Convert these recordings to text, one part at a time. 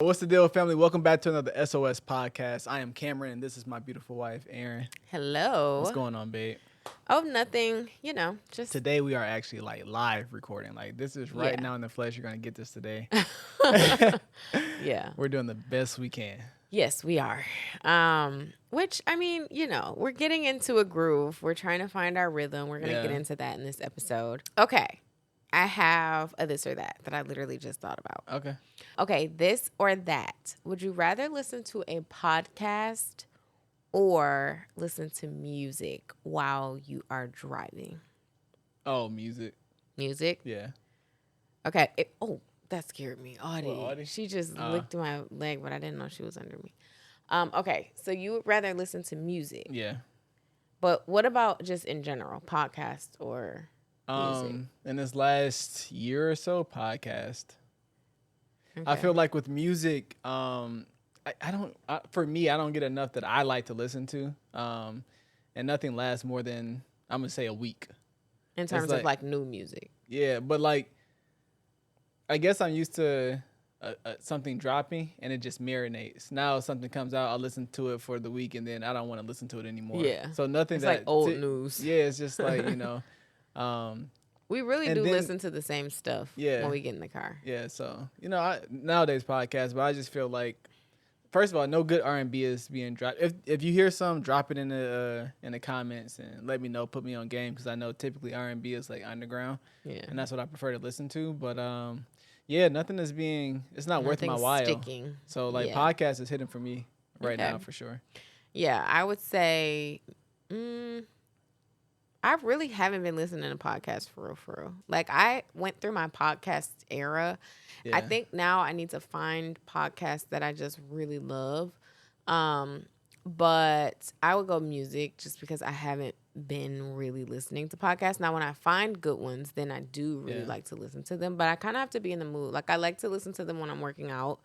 What's the deal, family? Welcome back to another SOS podcast. I am Cameron, and this is my beautiful wife, Erin. What's Hello. going on, babe? Oh, nothing. Just Today we are actually like live recording. Like this is right Yeah. now in the flesh. You're gonna get this today. yeah. We're doing the best we can. Yes, we are. Which I mean, we're getting into a groove. We're trying to find our rhythm. We're gonna get Yeah. into that in this episode. Okay. I have a this or that I literally just thought about. Okay. Okay, this or that. Would you rather listen to a podcast or listen to music while you are driving? Oh, music. Music? Yeah. Okay. That scared me. Audie. Audie? She just licked my leg, but I didn't know she was under me. Okay. So you would rather listen to music. Yeah. But what about just in general, podcast or music? In this last year or so, podcast. I Okay. feel like with music, for me, I don't get enough that I like to listen to. And nothing lasts more than, I'm gonna say, a week. in terms of like new music. Yeah, but like, I guess I'm used to something dropping and it just marinates. Now something comes out, I'll listen to it for the week and then I don't want to listen to it anymore. Yeah. So nothing It's that like old news. Yeah, it's just like We really and do then- listen to the same stuff Yeah. when we get in the car. yeah. So nowadays podcasts, but I just feel like, first of all, no good R&B is being dropped. If you hear some, drop it in the comments and let me know. Put me on game because I know typically R&B is like underground, Yeah. and that's what I prefer to listen to. But yeah, nothing is being. It's not worth my Nothing's while. sticking. So like Yeah. podcast is hidden for me right Okay. now for sure. Yeah, I would say I really haven't been listening to podcasts for real. Like I went through my podcast era. Yeah. I think now I need to find podcasts that I just really love. But I would go music just because I haven't been really listening to podcasts. Now when I find good ones, then I do really Yeah. like to listen to them. But I kind of have to be in the mood. Like I like to listen to them when I'm working out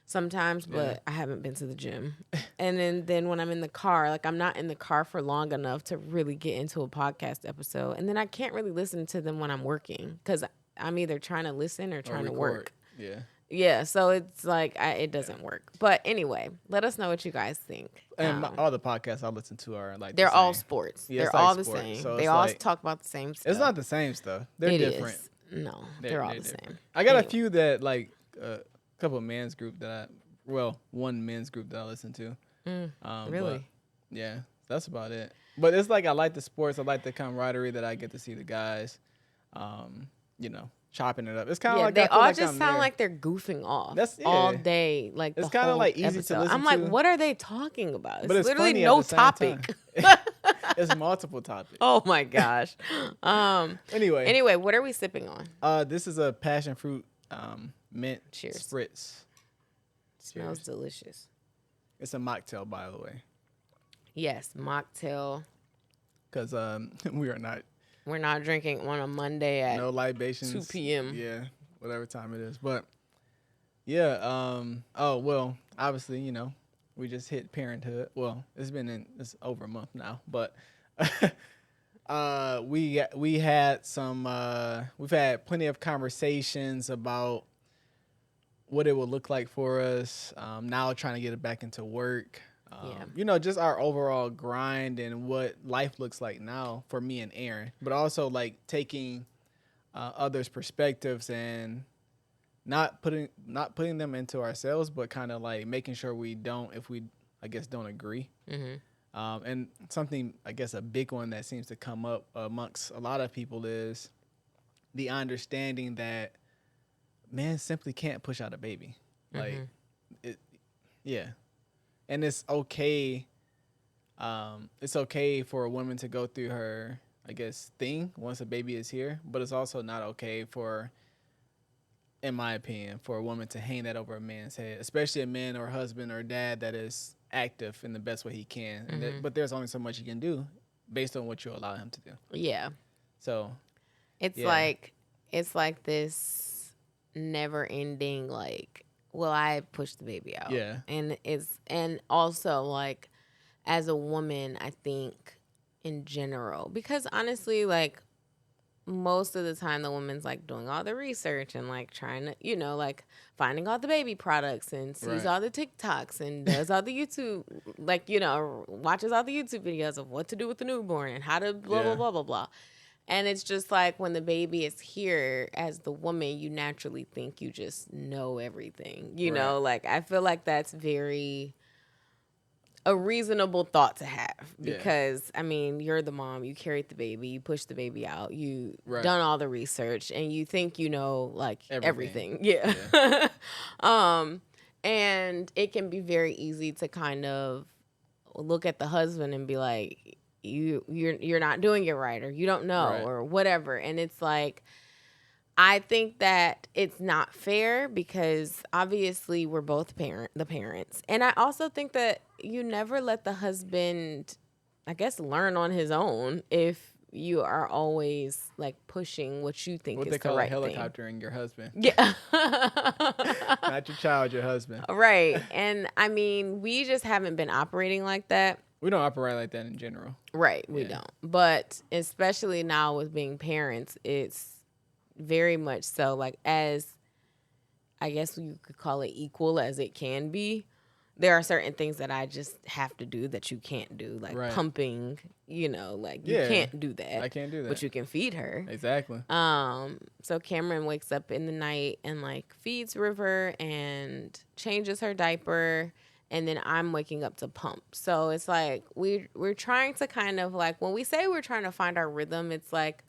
sometimes, but Yeah. I haven't been to the gym. And then when I'm in the car, like I'm not in the car for long enough to really get into a podcast episode. And then I can't really listen to them when I'm working because I'm either trying to listen or trying to record. work. Yeah. Yeah, so it's like it doesn't work. But anyway, let us know what you guys think. And all the podcasts I listen to are like They're the all same. sports. Yeah, They're it's like all the sports. same. So They it's all like- talk about the same stuff. It's not the same stuff. They're It different. is. No, they're all the different. same. I got a Anyway. few that like a couple of men's group one men's group that I listen to. Really? But, yeah, that's about it. But it's like I like the sports. I like the camaraderie that I get to see the guys, chopping it up. It's kind of Yeah, like they I feel all like just I'm sound there. like they're goofing off That's- all yeah. day. Like It's the kinda, whole like, easy to episode. listen I'm like, to. what are they talking about? But it's literally funny no at the same time. topic. It's multiple topics. Oh my gosh. Anyway, What are we sipping on? this is a passion fruit mint Cheers. spritz. Smells delicious. It's a mocktail, by the way, Yes, mocktail. because we are not We're not drinking on a Monday at no libations. 2 p.m. Yeah, whatever time it is. But yeah, oh well, obviously, we just hit parenthood. Well, it's over a month now, but we had some we've had plenty of conversations about what it would look like for us. Now trying to get it back into work. Just our overall grind and what life looks like now for me and Erin, but also like taking others' perspectives and not putting them into ourselves, but kind of like making sure if we don't agree. Mm-hmm. And something, I guess, a big one that seems to come up amongst a lot of people is the understanding that men simply can't push out a baby. Like, yeah. And it's okay. It's okay for a woman to go through her, I guess, thing once a baby is here, but it's also not okay in my opinion, for a woman to hang that over a man's head, especially a man or husband or dad that is active in the best way he can. But there's only so much he can do based on what you allow him to do. Yeah. So It's Yeah. like this never ending like, well, I pushed the baby out. Yeah. And also like as a woman, I think in general, because honestly, like most of the time the woman's like doing all the research and like trying to, like finding all the baby products and sees all the TikToks and does all the YouTube, like, watches all the YouTube videos of what to do with the newborn and how to blah, blah, blah, blah, blah. And it's just like when the baby is here, as the woman, you naturally think you just know everything, you know, like I feel like that's a reasonable thought to have because, I mean, you're the mom, you carried the baby, you pushed the baby out, you done all the research, and you think you know, like, everything. Yeah. And it can be very easy to kind of look at the husband and be like, you're not doing it right, or you don't know, or whatever. And it's like, I think that it's not fair because obviously we're both the parents. And I also think that you never let the husband, I guess, learn on his own if you are always like pushing what you think is the right thing. What they call helicoptering your husband. Yeah. Not your child, your husband. Right. And I mean, we just haven't been operating like that. We don't operate like that in general. Right. We don't. But especially now with being parents, it's very much so, like, as I guess you could call it equal as it can be, there are certain things that I just have to do that you can't do, like pumping, like you can't do that. I can't do that. But you can feed her. Exactly. So Cameron wakes up in the night and like feeds River and changes her diaper, and then I'm waking up to pump. So it's like we're trying to kind of like, when we say we're trying to find our rhythm, it's like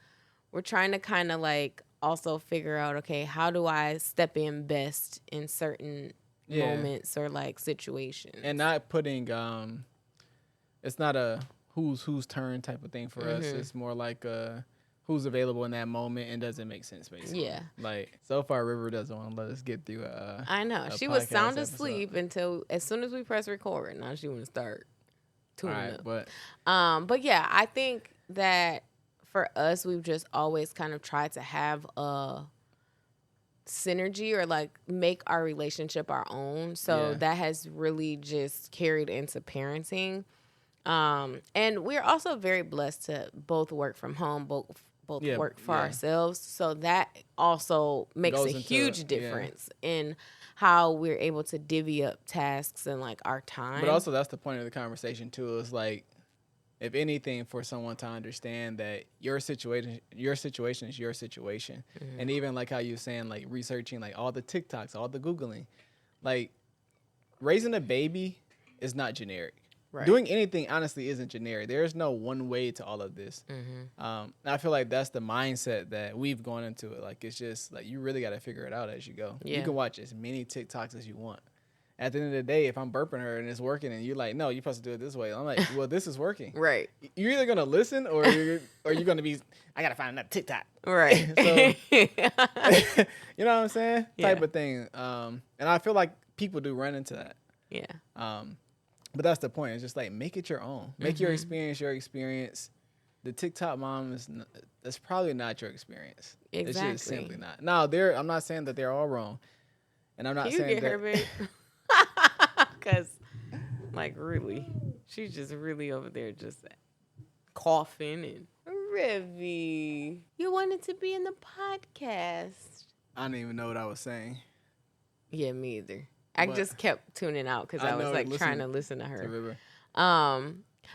we're trying to kind of like also figure out, okay, how do I step in best in certain moments or like situations, and not putting it's not a who's turn type of thing for us. It's more like who's available in that moment and does it make sense, basically. Yeah. Like, so far River doesn't want to let us get through I know she was sound asleep until as soon as we press record. Now she want to start tuning up. But yeah, I think that for us, we've just always kind of tried to have a synergy or like make our relationship our own. So that has really just carried into parenting. And we're also very blessed to both work from home, both work for ourselves. So that also makes a huge difference in how we're able to divvy up tasks and like our time. But also that's the point of the conversation too, is like, if anything, for someone to understand that your situation is your situation. And even like how you were saying, like researching like all the TikToks, all the Googling, like raising a baby is not generic. Right. Doing anything, honestly, isn't generic. There's no one way to all of this. I feel like that's the mindset that we've gone into it. Like, it's just like, you really got to figure it out as you go. You can watch as many TikToks as you want. At the end of the day, if I'm burping her and it's working and you're like, no, you're supposed to do it this way. I'm like, well, this is working. Right. You're either going to listen or you're going to be, I got to find another TikTok. Right. So, you know what I'm saying? Type of thing. And I feel like people do run into that. Yeah. But that's the point. It's just like, make it your own. Make your experience your experience. The TikTok mom that's probably not your experience. Exactly. It's just simply not. Now, I'm not saying that they're all wrong. And I'm not saying that. You get her, babe? Because, like, really, she's just really over there just coughing and, Rivy, you wanted to be in the podcast. I didn't even know what I was saying. Yeah, me either. I just kept tuning out because I was, like, trying to listen to her.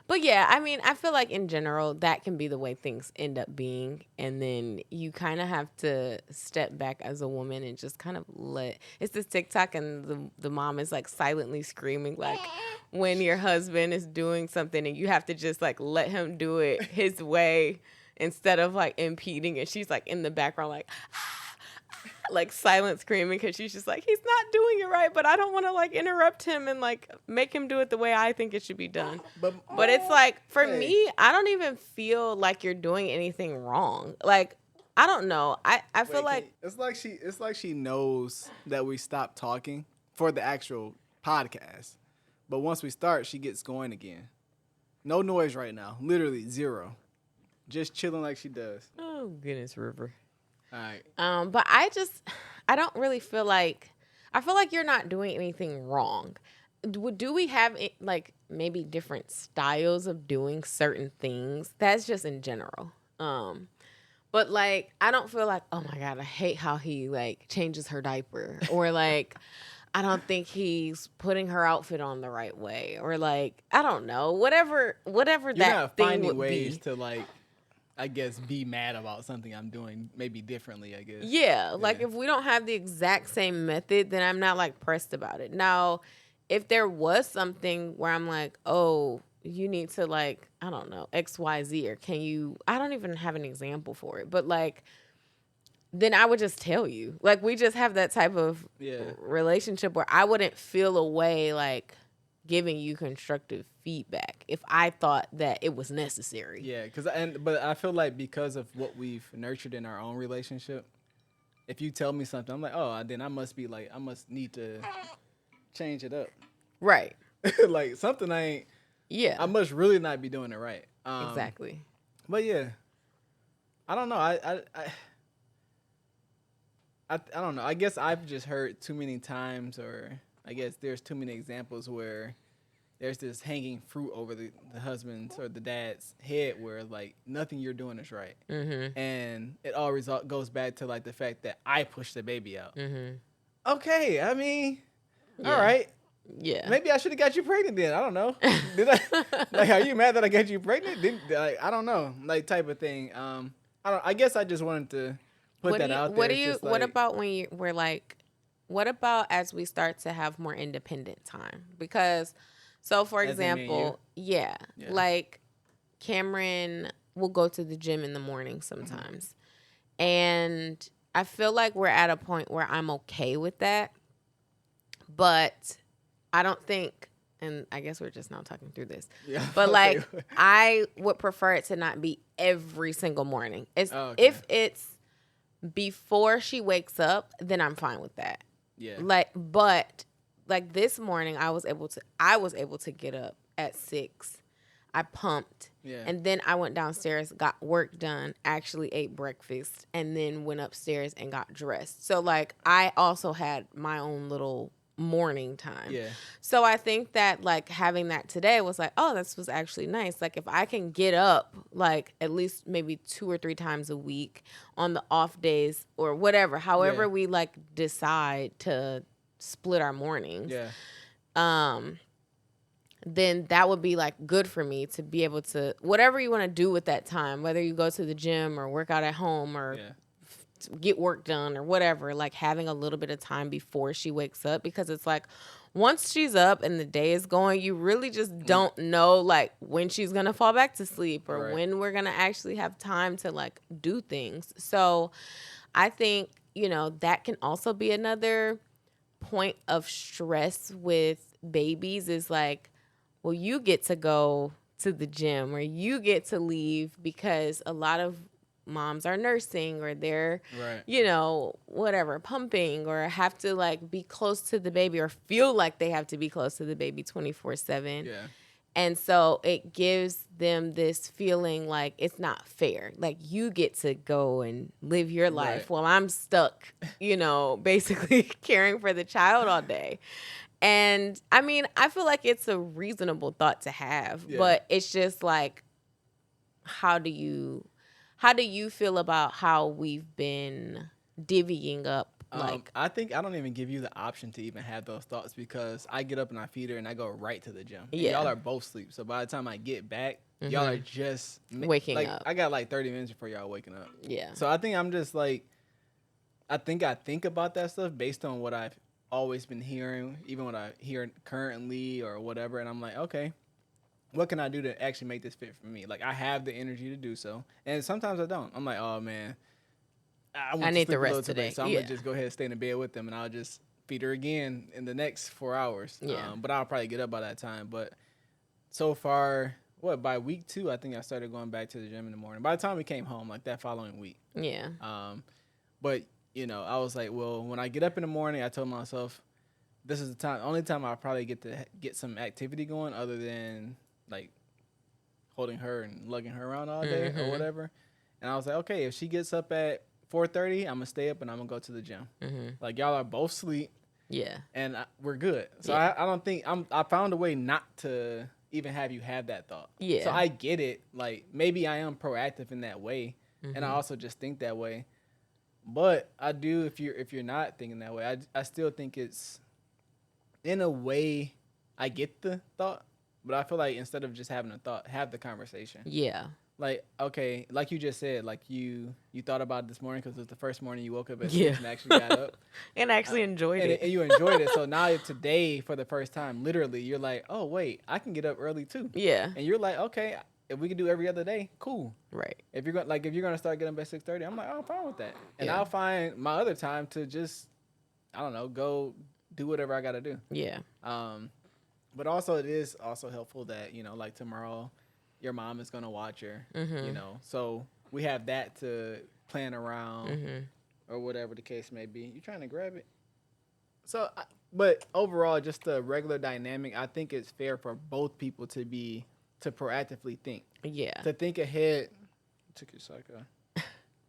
But, yeah, I mean, I feel like in general, that can be the way things end up being. And then you kind of have to step back as a woman and just kind of it's this TikTok and the mom is like silently screaming, like when your husband is doing something and you have to just like let him do it his way instead of like impeding. And she's like in the background, like silent screaming because she's just like, he's not doing it right, but I don't want to like interrupt him and like make him do it the way I think it should be done. But it's like, for me, I don't even feel like you're doing anything wrong. Like, I don't know. I feel like it's like she knows that we stopped talking for the actual podcast. But once we start, she gets going again. No noise right now. Literally zero. Just chilling like she does. Oh, goodness, River. All right. But I don't really feel like, I feel like you're not doing anything wrong. Do we have like maybe different styles of doing certain things? That's just in general. But like, I don't feel like, oh my God, I hate how he like changes her diaper, or like, I don't think he's putting her outfit on the right way, or like, I don't know, whatever You're that not thing finding would ways be. to like, I guess, be mad about something I'm doing maybe differently, I guess. Yeah, like Yeah. if we don't have the exact same method, then I'm not like pressed about it. Now, if there was something where I'm like, oh, you need to like, I don't know, XYZ, or can you, I don't even have an example for it, but like, then I would just tell you. Like, we just have that type of Yeah. relationship where I wouldn't feel a way like giving you constructive feedback if I thought that it was necessary. Yeah, but I feel like because of what we've nurtured in our own relationship, if you tell me something, I'm like, oh, then I must need to change it up. Right. Like something I Yeah. must really not be doing it right. Exactly. But yeah, I don't know. I don't know. I guess I've just heard too many times, or I guess there's too many examples where there's this hanging fruit over the husband's or the dad's head where like nothing you're doing is right. Mm-hmm. And it all goes back to like the fact that I pushed the baby out. Mm-hmm. Okay, I mean, Yeah. all right. Yeah. Maybe I should have got you pregnant then. I don't know. Did I? Like, are you mad that I got you pregnant? I don't know. Like, type of thing. I guess I just wanted to put that out there. What about when we're like, what about as we start to have more independent time? Because, so for As in me and example, yeah, Yeah. like Cameron will go to the gym in the morning sometimes. And I feel like we're at a point where I'm okay with that. But I don't think, and I guess we're just now talking through this, Yeah. but Okay. like I would prefer it to not be every single morning. It's Oh, okay. if it's before she wakes up, then I'm fine with that. Yeah. Like, but like this morning, I was able to get up at 6. I pumped, Yeah. and then I went downstairs, got work done, actually ate breakfast, and then went upstairs and got dressed. So like I also had my own little morning time. Yeah. So I think that like having that today was like, oh, this was actually nice. Like if I can get up like at least maybe 2 or 3 times a week on the off days or whatever, however Yeah. we like decide to split our mornings. Yeah. Then that would be like good for me to be able to, whatever you want to do with that time, whether you go to the gym or work out at home or Yeah. get work done or whatever, like having a little bit of time before she wakes up, because it's like once she's up and the day is going, you really just don't know like when she's gonna fall back to sleep or Right. when we're gonna actually have time to like do things. So I think, that can also be another point of stress with babies is like, well, you get to go to the gym or you get to leave because a lot of moms are nursing or they're, Right. whatever, pumping or have to like be close to the baby or feel like they have to be close to the baby 24/7. Yeah. And so it gives them this feeling like it's not fair. Like you get to go and live your life Right. while I'm stuck, basically caring for the child all day. And I mean, I feel like it's a reasonable thought to have, Yeah. but it's just like, how do you feel about how we've been divvying up? Like, I think I don't even give you the option to even have those thoughts because I get up and I feed her and I go right to the gym. And Yeah. y'all are both asleep. So by the time I get back, y'all are just Waking like, up. I got like 30 minutes before y'all waking up. yeah. So I think I'm just like, I think about that stuff based on what I've always been hearing, even what I hear currently or whatever. And I'm like, okay, what can I do to actually make this fit for me? Like I have the energy to do so. And sometimes I don't. I'm like, oh man, I want to need sleep the a little rest today. today. So I'm Yeah. gonna just go ahead and stay in the bed with them and I'll just feed her again in the next 4 hours. Yeah. But I'll probably get up by that time. But so far, by week 2, I think I started going back to the gym in the morning. By the time we came home, like that following week. Yeah. But I was like, well, when I get up in the morning, I told myself, this is the only time I'll probably get to get some activity going other than like holding her and lugging her around all day or whatever. And I was like, okay, if she gets up at 4:30, I'm gonna stay up and I'm gonna go to the gym. Like y'all are both asleep Yeah. and we're good. So Yeah. I don't think I found a way not to even have you have that thought. Yeah. So I get it. Like maybe I am proactive in that way, and I also just think that way. But I do, if you're not thinking that way, I still think it's, in a way, I get the thought, but I feel like instead of just having a thought, have the conversation. Yeah. Like, okay, like you just said, like you thought about it this morning because it was the first morning you woke up at Yeah. 6 and actually got up. And actually enjoyed it. And you enjoyed it. So now today, for the first time, literally, you're like, oh, wait, I can get up early too. Yeah. And you're like, okay, if we can do every other day, cool. Right. If you're gonna start getting up at 6:30, I'm like, oh, I'm fine with that. And Yeah. I'll find my other time to just, I don't know, go do whatever I gotta do. Yeah. But also it is also helpful that, like tomorrow, your mom is gonna watch her, so we have that to plan around, or whatever the case may be. You trying to grab it? So, but overall, just the regular dynamic, I think it's fair for both people to proactively think. Yeah. To think ahead. Took your psycho.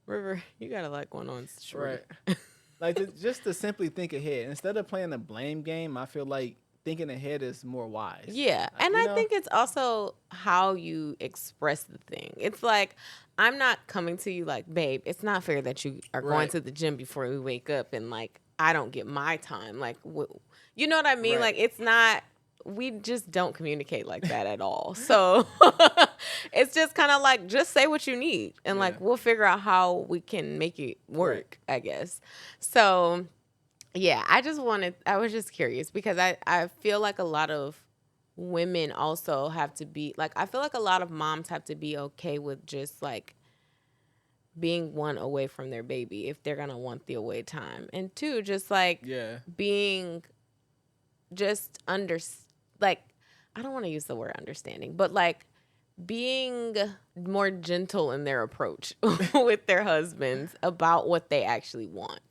River, you got a lot going on. Short. Right. Like, just to simply think ahead. Instead of playing the blame game, I feel like thinking ahead is more wise. Yeah. And I think it's also how you express the thing. It's like, I'm not coming to you like, babe, it's not fair that you are going to the gym before we wake up and, like, I don't get my time. Like, you know what I mean? Right. Like, it's not, we just don't communicate like that at all. So it's just kind of like, just say what you need. And, like, we'll figure out how we can make it work, I guess. So, yeah, I was just curious because I feel like a lot of women also have to be, like, I feel like a lot of moms have to be okay with just, like, being one, away from their baby if they're going to want the away time. And two, just, like, being just like, I don't want to use the word understanding, but, like, being more gentle in their approach with their husbands about what they actually want,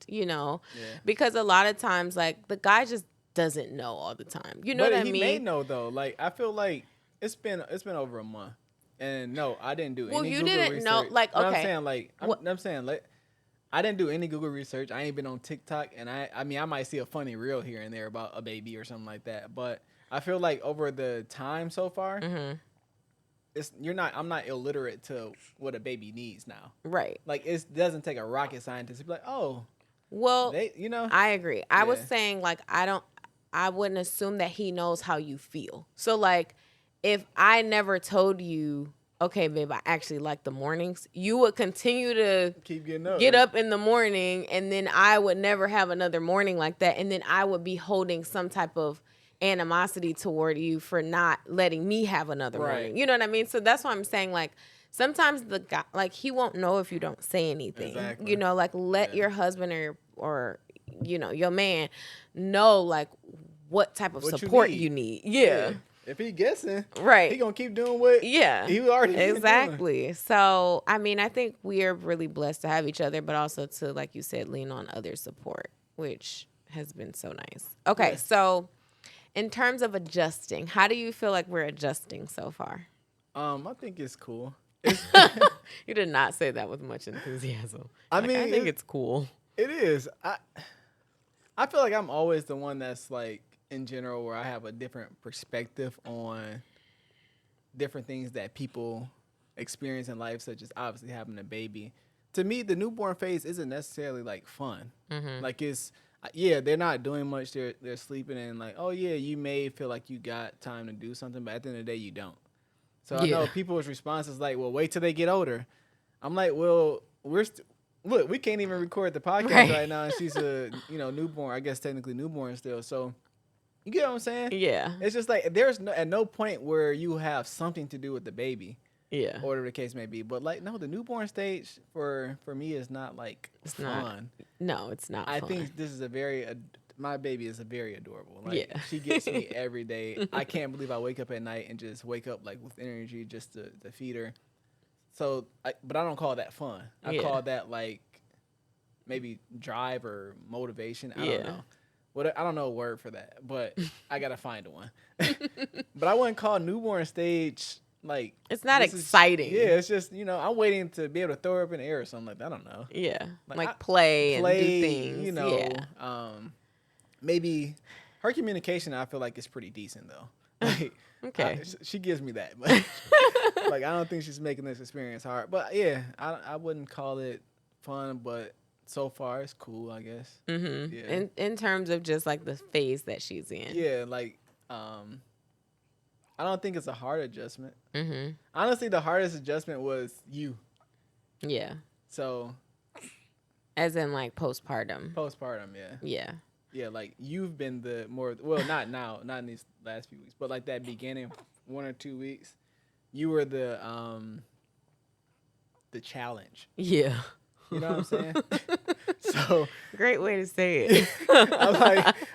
because a lot of times, like, the guy just doesn't know all the time. You know what I mean? He may know though. Like, I feel like it's been over a month, and no, I didn't do any Google didn't research. know, like, okay. I'm saying, like, I'm saying, like, I didn't do any Google research. I ain't been on TikTok, and I mean, I might see a funny reel here and there about a baby or something like that, but I feel like over the time so far, I'm not illiterate to what a baby needs now. Right. Like, it doesn't take a rocket scientist to be like, oh, well, I agree. I was saying, like, I wouldn't assume that he knows how you feel. So, like, if I never told you, okay, babe, I actually like the mornings, you would continue to keep get up in the morning, and then I would never have another morning like that, and then I would be holding some type of animosity toward you for not letting me have another morning. You know what I mean? So that's why I'm saying, like, sometimes the guy, like, he won't know if you don't say anything. Exactly. Like, let your husband or your man know, like, what type of support you need. Yeah. If he guessing, right, he gonna keep doing what he already exactly doing. So, I mean, I think we are really blessed to have each other, but also to, like you said, lean on other support, which has been so nice. Okay, so in terms of adjusting, how do you feel like we're adjusting so far? I think it's cool. You did not say that with much enthusiasm. I mean, I think it's cool. It is. I feel like I'm always the one that's, like, in general, where I have a different perspective on different things that people experience in life, such as obviously having a baby. To me, the newborn phase isn't necessarily, like, fun. Like, it's, they're not doing much. They're sleeping, and, like, oh yeah, you may feel like you got time to do something, but at the end of the day, you don't. So I know people's response is like, well, wait till they get older. I'm like, well, look, we can't even record the podcast right now, and she's a newborn. I guess technically newborn still. So you get what I'm saying? Yeah. It's just like there's at no point where you have something to do with the baby. Yeah. Or whatever the case may be. But, like, no, the newborn stage for me is not, like, fun. No, it's not fun. I think this is my baby is very adorable. Like, she gets me every day. I can't believe I wake up at night and just wake up, like, with energy just to feed her. So, but I don't call that fun. I call that, like, maybe drive or motivation. I don't know. I don't know a word for that, but I gotta find one. But I wouldn't call newborn stage, like, it's not exciting. It's just, I'm waiting to be able to throw her up in the air or something like that. I don't know. Yeah, like play and do things. Maybe Her communication, I feel like, is pretty decent though. Like, Okay. she gives me that, but like I don't think she's making this experience hard. But yeah, I wouldn't call it fun, but so far it's cool, I guess. Mm-hmm. Yeah. In terms of just like the phase that she's in. Yeah, like I don't think it's a hard adjustment. Mm-hmm. Honestly, the hardest adjustment was you. Yeah. So As in like postpartum. postpartum, yeah. Yeah. Yeah, like you've been the more well, not now, not in these last few weeks, but like that beginning 1 or 2 weeks, you were the challenge. Yeah. You know what I'm saying? So Great way to say it.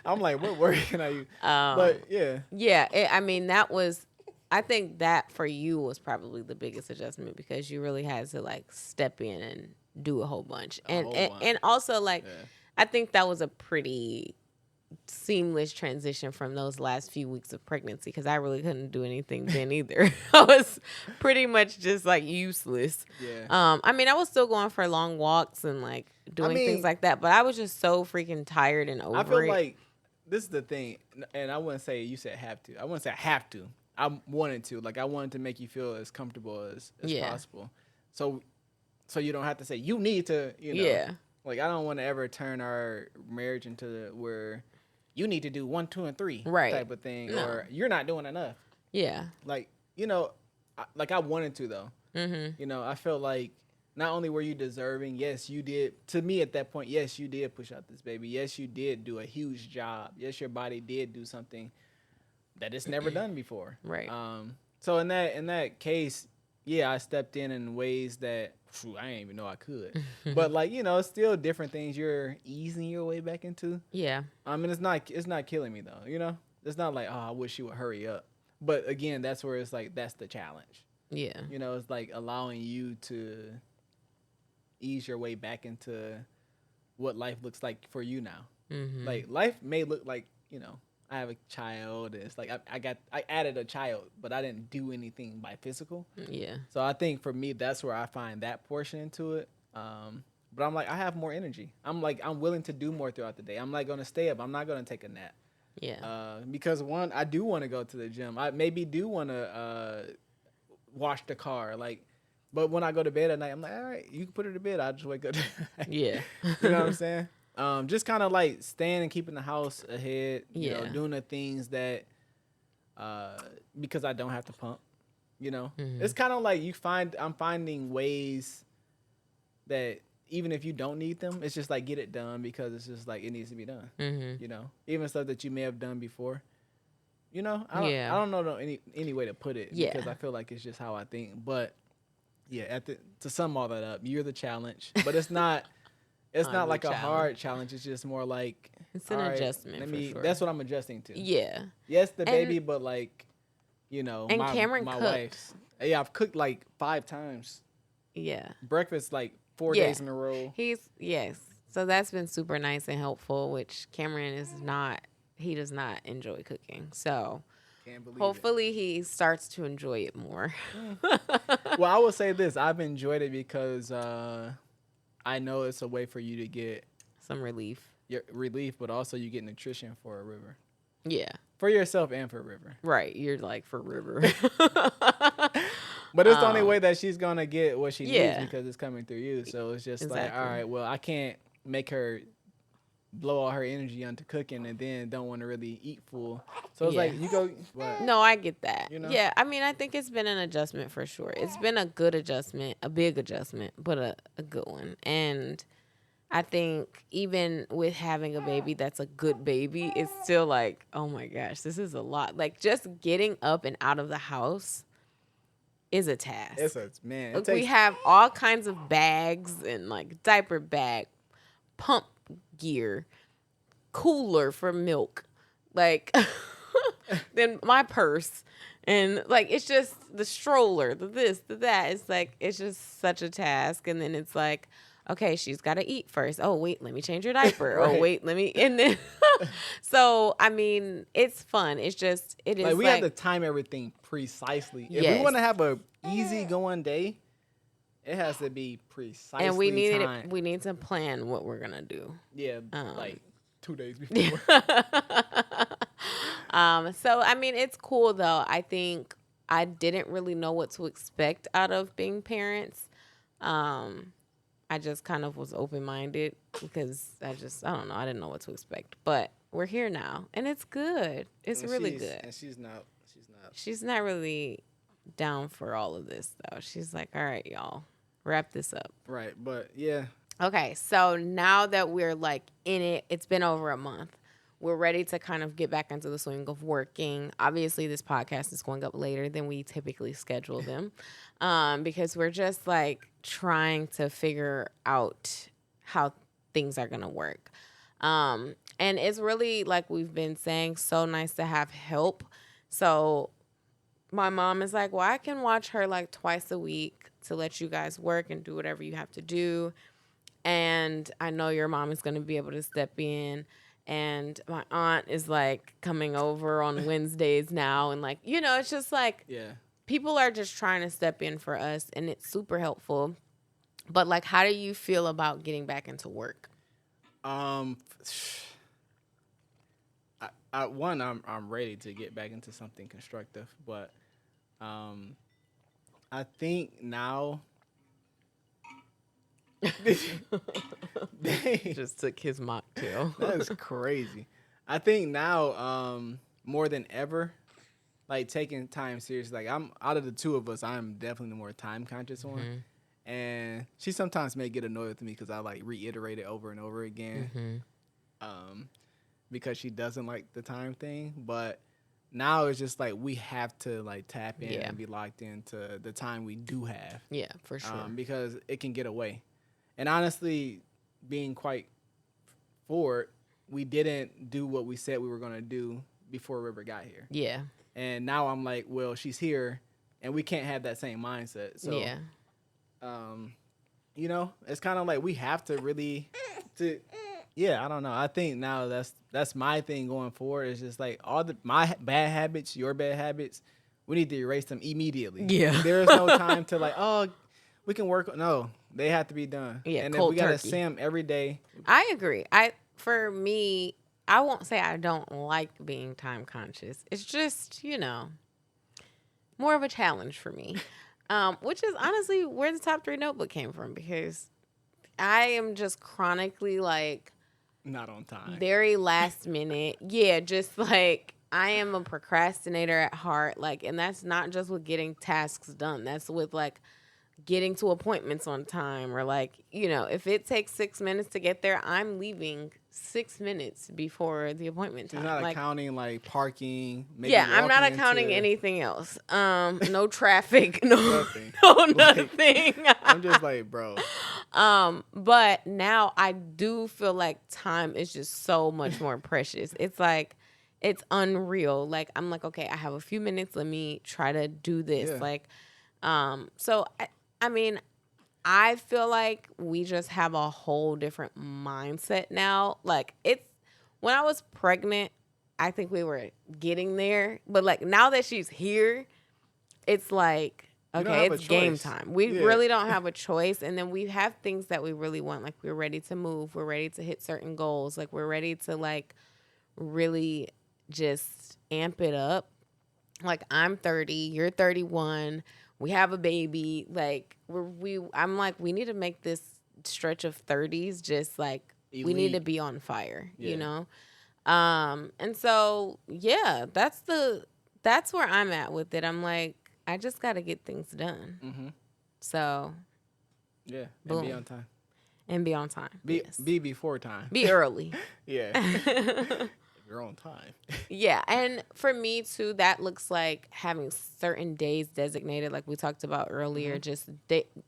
I'm like, what word can I use? Um, But yeah, Yeah, I mean, I think that for you was probably the biggest adjustment because you really had to like step in and do a whole bunch. And also like, Yeah. I think that was a pretty seamless transition from those last few weeks of pregnancy because I really couldn't do anything then either. I was pretty much just like useless. Yeah. I mean, I was still going for long walks and like doing things like that, but I was just so freaking tired and over I feel it. like this is the thing, and I wouldn't say you said have to. I wouldn't say I have to. I wanted to. Like I wanted to make you feel as comfortable as Yeah. possible. So you don't have to say you need to. You know. Yeah. Like I don't want to ever turn our marriage into where you need to do 1, 2, and 3 Right. type of thing, No. or you're not doing enough. Yeah. Like I wanted to though. Mm-hmm. You know, I felt like not only were you deserving, yes, you did. To me at that point, yes, you did push out this baby. Yes, you did do a huge job. Yes, your body did do something that it's never done before. Right. So in that case, yeah, I stepped in ways that I didn't even know I could. But like, still different things you're easing your way back into. Yeah. I mean, it's not killing me though, It's not like, oh, I wish you would hurry up. But again, that's where it's like that's the challenge. Yeah. It's like allowing you to ease your way back into what life looks like for you now. Mm-hmm. Like life may look like, I have a child. It's like I added a child, but I didn't do anything by physical. Yeah. So I think for me, that's where I find that portion into it. But I'm like, I have more energy. I'm willing to do more throughout the day. I'm like going to stay up. I'm not going to take a nap. Yeah. Because one, I do want to go to the gym. I maybe do want to wash the car. But when I go to bed at night, I'm like, all right, you can put her to bed. I'll just wake up. Yeah. You know what I'm saying? Just kind of like staying and keeping the house ahead. Yeah. Doing the things that, because I don't have to pump. Mm-hmm. It's kind of like I'm finding ways that even if you don't need them, it's just like get it done because it's just like it needs to be done. Mm-hmm. Even stuff that you may have done before. I don't know any way to put it because I feel like it's just how I think. But yeah, to sum all that up, you're the challenge, but it's not. It's not like a hard challenge. It's just more like it's an adjustment. For sure. That's what I'm adjusting to. Yeah. Yes, the baby, but like, and my, Cameron my cooks. wife's. Yeah, I've cooked like 5 times. Yeah. Breakfast like 4 days in a row. Yes. So that's been super nice and helpful, which Cameron he does not enjoy cooking. So Can't believe hopefully he starts to enjoy it more. Well, I will say this. I've enjoyed it because I know it's a way for you to get some relief. Your relief, but also you get nutrition for a river. Yeah. For yourself and for River. Right. You're like for River. But it's the only way that she's going to get what she needs because it's coming through you. So it's just like, all right, well, I can't make her blow all her energy onto cooking and then don't want to really eat full. So it's like, you go. What? No, I get that. Yeah. I mean, I think it's been an adjustment for sure. It's been a good adjustment, a big adjustment, but a good one. And I think even with having a baby that's a good baby, it's still like, oh my gosh, this is a lot. Like just getting up and out of the house is a task. We have all kinds of bags and like diaper bag, pump gear, cooler for milk, like then my purse. And like it's just the stroller, the this, the that. It's like it's just such a task. And then it's like, okay, she's got to eat first. Oh, wait, let me change her diaper. Right. Oh, wait, let me. And then, so, I mean, it's fun. It's just, it is. We have to time everything precisely. If we want to have a easy going day, it has to be precisely and we timed. We need to plan what we're going to do. Yeah, like 2 days before. So I mean, it's cool though. I think I didn't really know what to expect out of being parents. I just kind of was open minded because I don't know. I didn't know what to expect. But we're here now, and it's good. It's really good. And she's not. She's not really down for all of this though. She's like, all right, y'all, wrap this up. Right, but yeah. Okay, so now that we're like in it, it's been over a month. We're ready to kind of get back into the swing of working. Obviously, this podcast is going up later than we typically schedule them, because we're just like trying to figure out how things are going to work. And it's really, like we've been saying, so nice to have help. So my mom is like, well, I can watch her like twice a week to let you guys work and do whatever you have to do. And I know your mom is going to be able to step in. And my aunt is like coming over on Wednesdays now. And like, you know, it's just like, people are just trying to step in for us. And it's super helpful. But like, how do you feel about getting back into work? I'm ready to get back into something constructive, but I think now just took his mocktail. That's crazy. I think now more than ever, like taking time seriously. Like I'm out of the two of us, I'm definitely the more time conscious one. And she sometimes may get annoyed with me because I like reiterate it over and over again. Because she doesn't like the time thing, but now it's just like we have to like tap in and be locked into the time we do have. Yeah, for sure. Because it can get away. And honestly, being quite forward, we didn't do what we said we were going to do before River got here. Yeah. And now I'm like, well, she's here, and we can't have that same mindset. So, you know, it's kind of like we have to really I don't know. I think now that's my thing going forward. Is just like my bad habits, your bad habits, we need to erase them immediately. Yeah. There's no time to like, oh, we can work. No, they have to be done. Yeah, and cold if we gotta turkey. see them every day. I agree. For me, I won't say I don't like being time conscious. It's just, you know, more of a challenge for me. Which is honestly where the top 3 notebook came from, because I am just chronically like Not on time. very last minute. Yeah, just like I am a procrastinator at heart. Like, and that's not just with getting tasks done. That's with like getting to appointments on time, or like, you know, if it takes 6 minutes to get there, I'm leaving 6 minutes before the appointment time. She's not like, accounting like parking. Maybe yeah, I'm not walking accounting into- anything else. No traffic, no Nothing. no nothing. I'm just like, bro. But now I do feel like time is just so much more precious. It's like, it's unreal. Like, I'm like, okay, I have a few minutes. Let me try to do this. Yeah. Like, so I mean, I feel like we just have a whole different mindset now. Like, it's, when I was pregnant, I think we were getting there. But like, now that she's here, it's like, You don't okay, have a it's game choice. time. We Yeah. really don't have a choice. And then we have things that we really want. Like, we're ready to move. We're ready to hit certain goals. Like, we're ready to like really just amp it up. Like, I'm 30, you're 31. We have a baby. Like, I'm like, we need to make this stretch of 30s just like, we need to Elite. be on fire, Yeah. you know? And so, yeah, that's where I'm at with it. I'm like, I just got to get things done. Mm-hmm. So, Yeah. Boom. And be on time. and be on time. Be Yes. be before time. Be early. Yeah. You're on time. Yeah, and for me too, that looks like having certain days designated, like we talked about earlier, just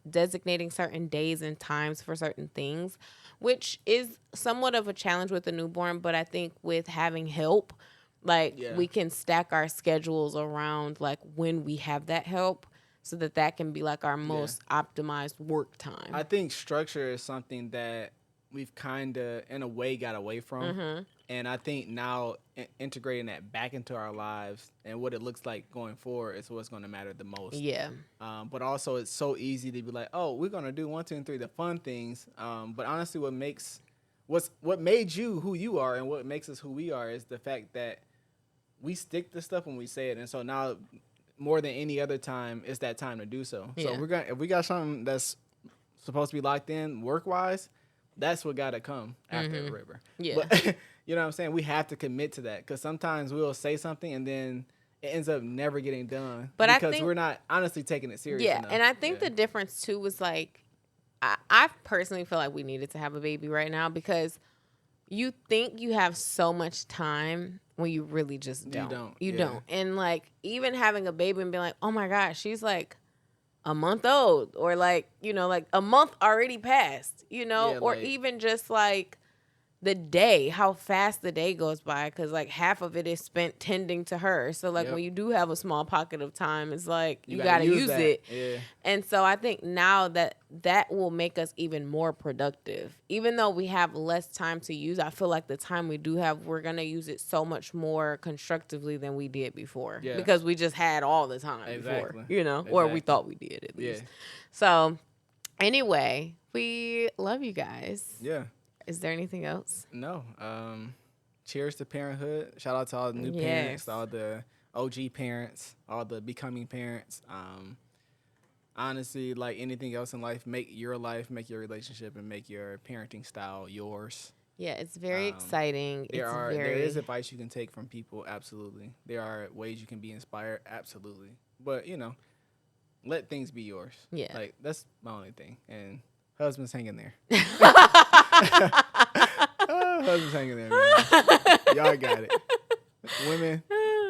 designating certain days and times for certain things, which is somewhat of a challenge with a newborn. But I think with having help, like we can stack our schedules around like when we have that help, so that can be like our most optimized work time. I think structure is something that we've kind of, in a way, got away from. And I think now integrating that back into our lives and what it looks like going forward is what's going to matter the most. Yeah. But also, it's so easy to be like, oh, we're going to do 1, 2, and 3, the fun things. But honestly, what made you who you are and what makes us who we are is the fact that we stick to stuff when we say it, and so now more than any other time, it's that time to do so. So if we got something that's supposed to be locked in work wise, that's what got to come after the river. Yeah. But you know what I'm saying? We have to commit to that, because sometimes we'll say something and then it ends up never getting done, but because I think, we're not honestly taking it serious enough. And I think the difference too was like, I personally feel like we needed to have a baby right now, because you think you have so much time when you really just don't. You don't. And like, even having a baby and being like, oh my gosh, she's like a month old, or like, you know, like a month already passed, you know, or like, even just like the day, how fast the day goes by, because like half of it is spent tending to her. So like when you do have a small pocket of time, it's like you gotta use it. Yeah. And so I think now that will make us even more productive. Even though we have less time to use, I feel like the time we do have, we're gonna use it so much more constructively than we did before, because we just had all the time before, you know, or we thought we did at least. So anyway, we love you guys. Yeah. Is there anything else? No. Cheers to parenthood. Shout out to all the new parents, all the OG parents, all the becoming parents. Honestly, like anything else in life, make your relationship, and make your parenting style yours. Yeah, it's very exciting. There is advice you can take from people, absolutely. There are ways you can be inspired, absolutely. But, you know, let things be yours. Yeah. Like, that's my only thing. And husbands, hang in there. Husbands, hang in there, man. Y'all got it. Women,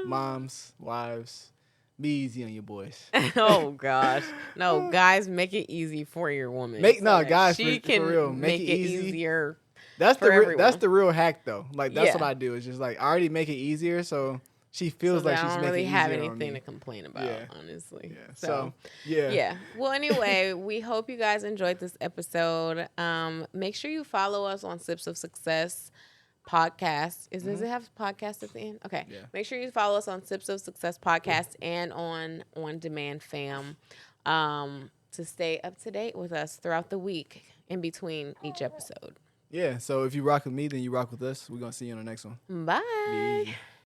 moms, wives, be easy on your boys. Oh gosh, no, guys, make it easy for your woman. Guys, she for can real, make it easier. That's the real hack, though. Like that's what I do. It's just like I already make it easier, so she feels like she's making it easier. I don't really have anything to complain about, honestly. Yeah. So yeah. Well, anyway, we hope you guys enjoyed this episode. Make sure you follow us on Sips of Success podcast. Does it have podcast at the end? Okay. Yeah. Make sure you follow us on Sips of Success podcast and on Demand Fam, to stay up to date with us throughout the week in between each episode. Yeah. So if you rock with me, then you rock with us. We're gonna see you on the next one. Bye.